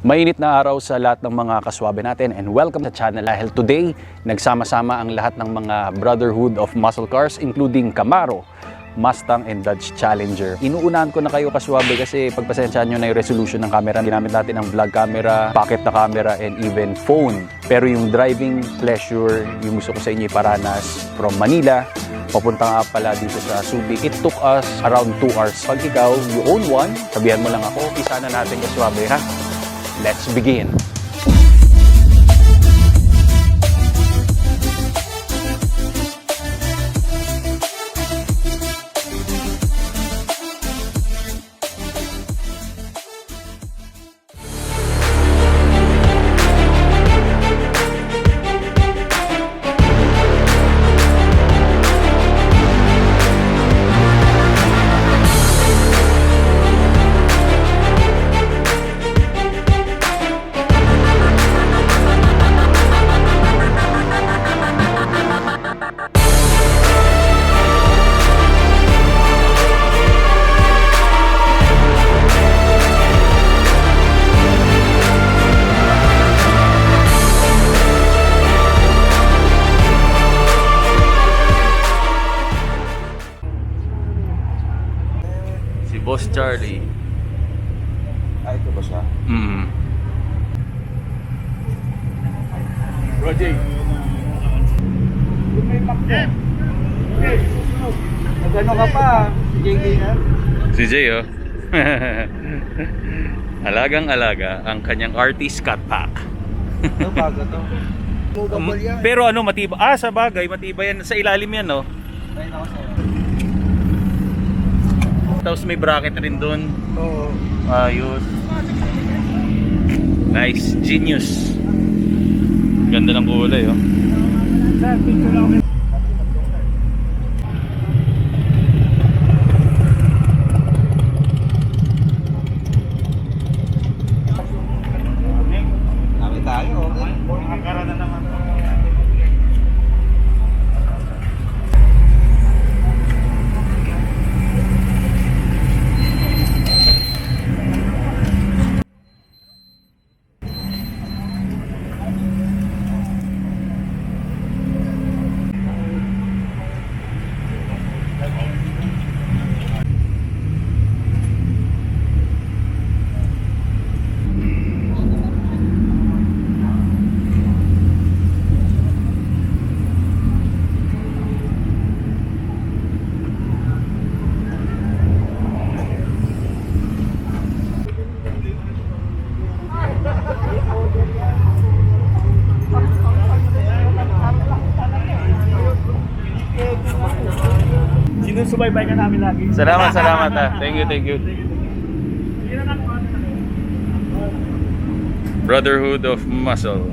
Mainit na araw sa lahat ng mga kaswabe natin and welcome sa channel dahil today nagsama-sama ang lahat ng mga brotherhood of muscle cars including Camaro, Mustang and Dodge Challenger. Inuunahan ko na kayo kaswabe kasi pagpasensyahan nyo na yung resolution ng camera. Ginamit natin ang vlog camera, pocket na camera and even phone. Pero yung driving pleasure, yung gusto ko sa inyo iparanas from Manila papunta nga pala dito sa SUBE. It took us around 2 hours. Pag ikaw, you own one, sabihan mo lang ako, isa na natin kaswabe ha. Let's begin. Boss Charlie. Ay, ito ba siya? Roger. Nagano ka pa? Si JD na? Si Jay oh. Alagang-alaga ang kanyang artist cut pack. Ano bago to? Pero ano, matibay. Sa bagay, matibay yan. Sa ilalim yan, no? Ayun ako sa'yo. Tapos may bracket rin doon. Oo. Ayos. Nice. Genius. Ganda ng kulay, oh. Dami tayo. Angkara na naman. Sinusubaybay ka namin lagi. Salamat ah. Thank you. Brotherhood of Muscle.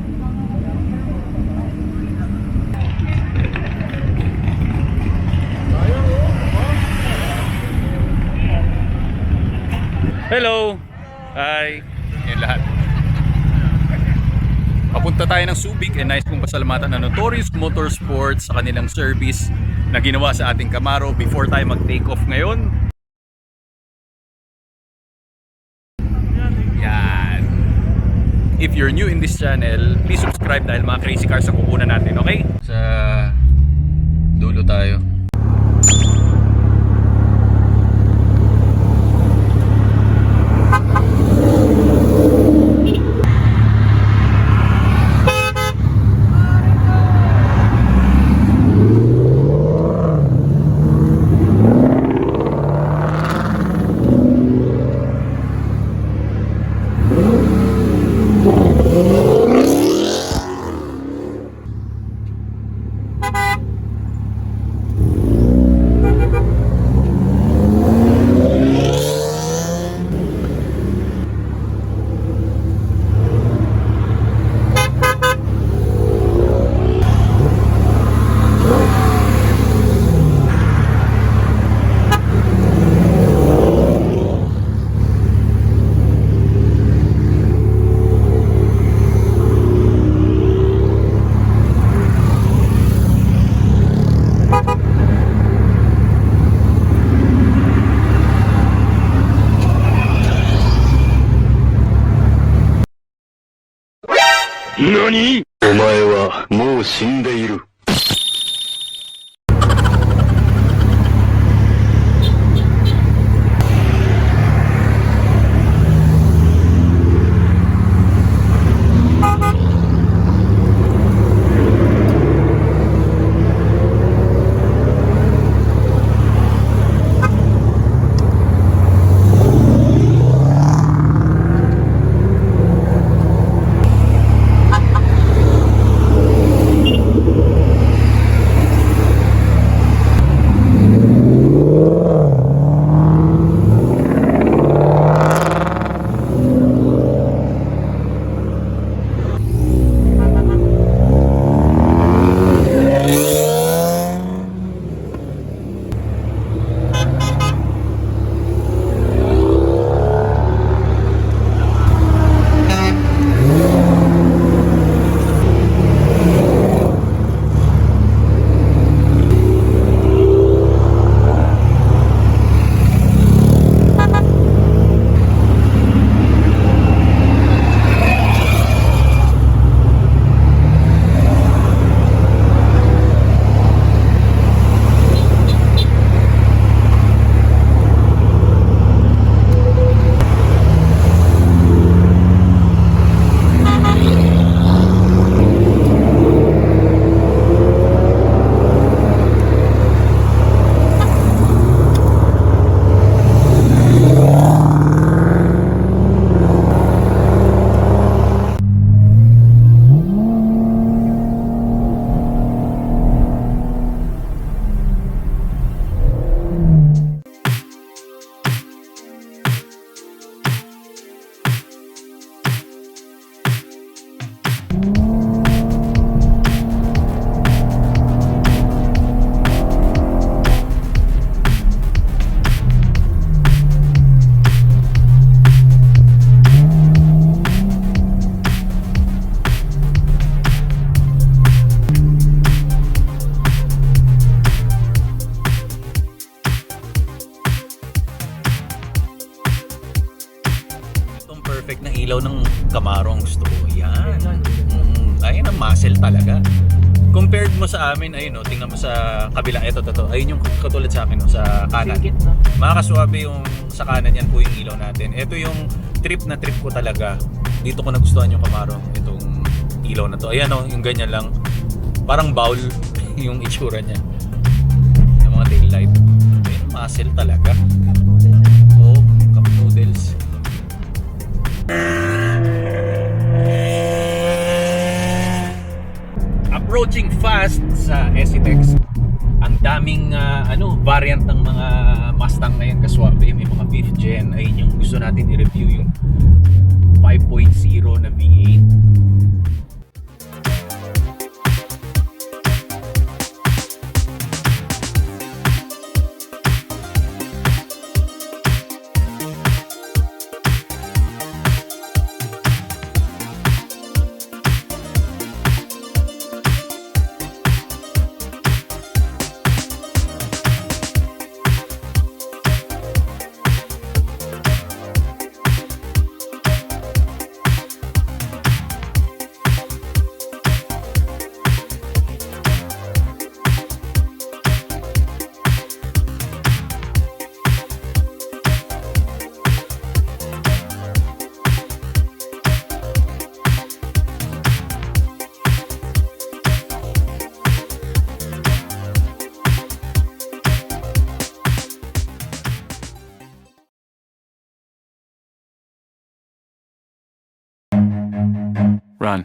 Hello. Hi. Yan lahat. Papunta tayo ng Subic and nais kong pasalamatan ng Notorious Motorsports sa kanilang service na ginawa sa ating Camaro before tayo mag-take off ngayon. Yan. If you're new in this channel, please subscribe dahil mga crazy cars ang kukunan natin, okay? Sa dulo tayo. 何？お前はもう死んでいる。Perfect na ilaw ng Camaro ang gusto ko. Yan. Ayun ang muscle talaga. Compared mo sa amin, ayun no, tingnan mo sa kabila. Ito. Ayun yung katulad sa akin no, sa kanan. Mga kaswabe yung sa kanan, yan po yung ilaw natin. Ito yung trip na trip ko talaga. Dito ko nagustuhan yung Camaro. Itong ilaw na to. Ayan no, yung ganyan lang. Parang bowl yung itsura niya. Yung mga tail light. Ayun, muscle talaga. Oh, cup noodles. Approaching fast sa SETEX. Ang daming variant ng mga Mustang ngayon kaswabe. May mga 5th gen. Ayun yung gusto natin i-review, yung 5.0 na V8. Run.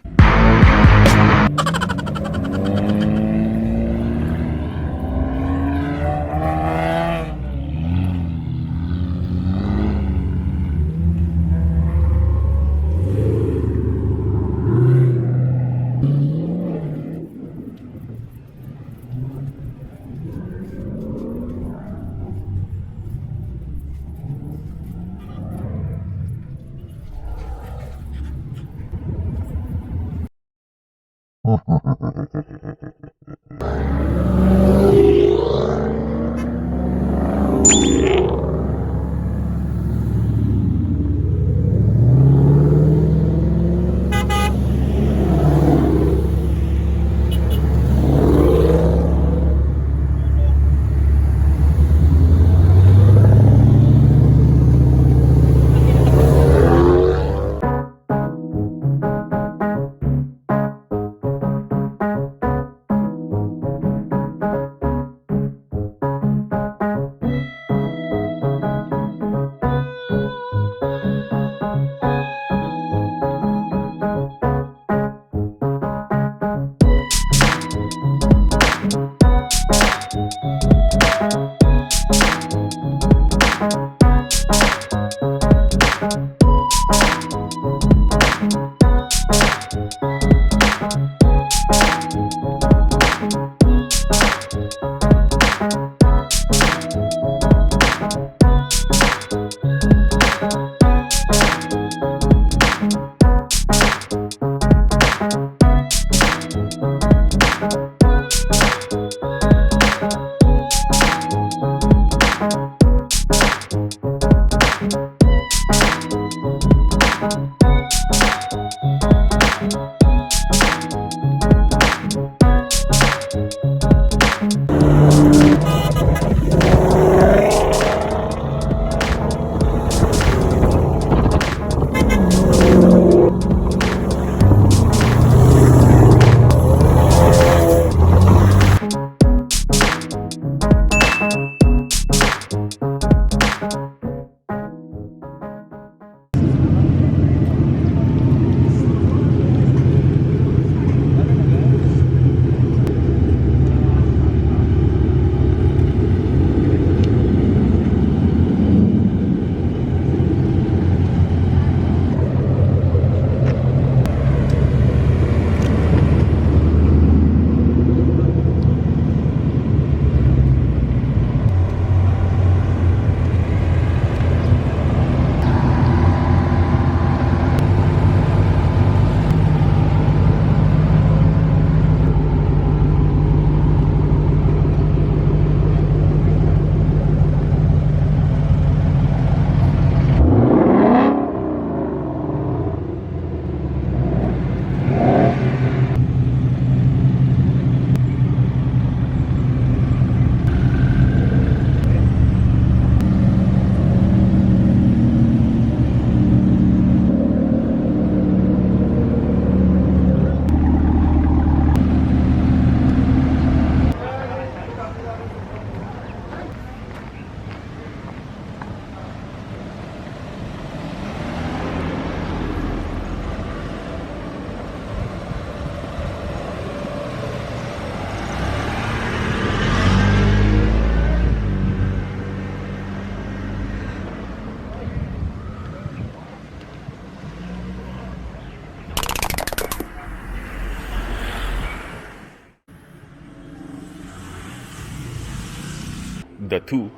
The 2,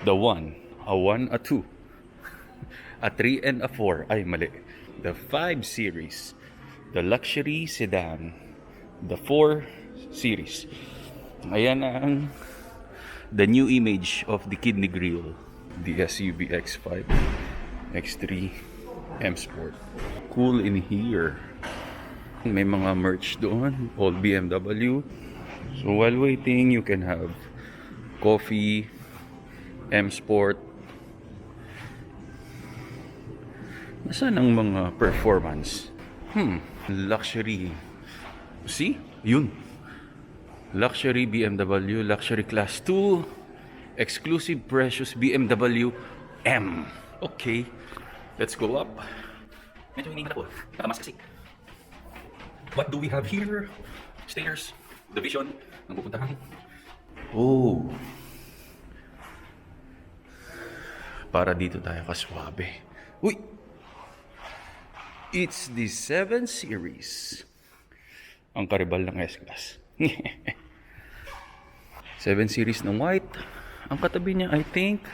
the 1, a 1, a 2, a 3 and a 4, ay mali. The 5 series, the luxury sedan, the 4 series. Ayan ang the new image of the kidney grill, the SUV X5, X3, M Sport. Cool in here. May mga merch doon, all BMW. So while waiting, you can have coffee, M Sport. Nasaan ang mga performance? Luxury. See? Yun. Luxury BMW, luxury class 2, exclusive precious BMW M. Okay. Let's go up. Medyo hindi na po. Nakamas kasi. What do we have here? Stairs. The vision. Ang pupuntahan. Oh. Para dito tayo kaswabe. Uy! It's the 7 series. Ang karibal ng S-Class. 7 series ng white. Ang katabi niya, I think,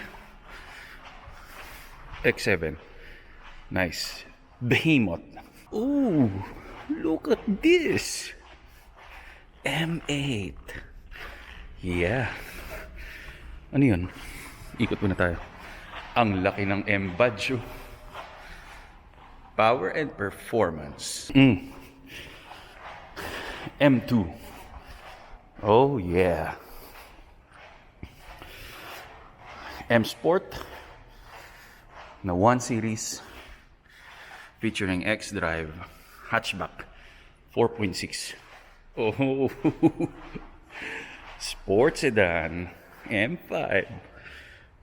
X7. Nice. Behemoth. Ooh! Look at this! M8. Yeah. Ano yun? Ikot muna tayo. Ang laki ng M-badge. Power and performance. M2. Oh yeah. M Sport na 1 series featuring X-Drive hatchback 4.6. Oh, sports sedan M5.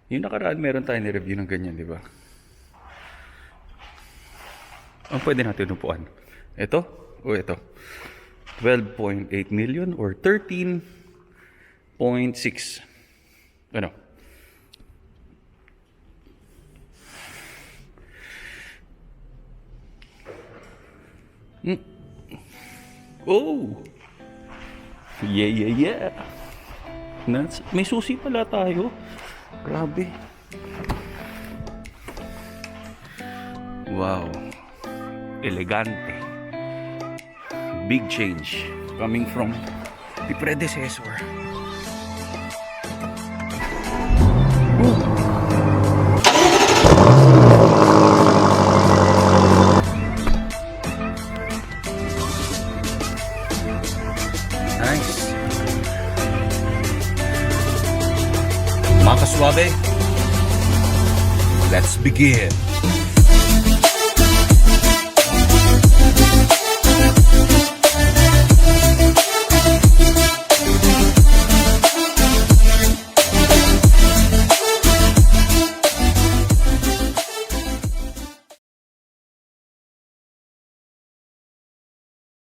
Yung nakaraan meron tayo ni-review ng ganyan, di ba? Ang pwede natin upuan. Ito o ito. 12.8 million or 13.6. Ano? Oh! Yeah. May susi pala tayo. Grabe. Wow. Elegante. Big change coming from the predecessor. Mga kaswabe, let's begin.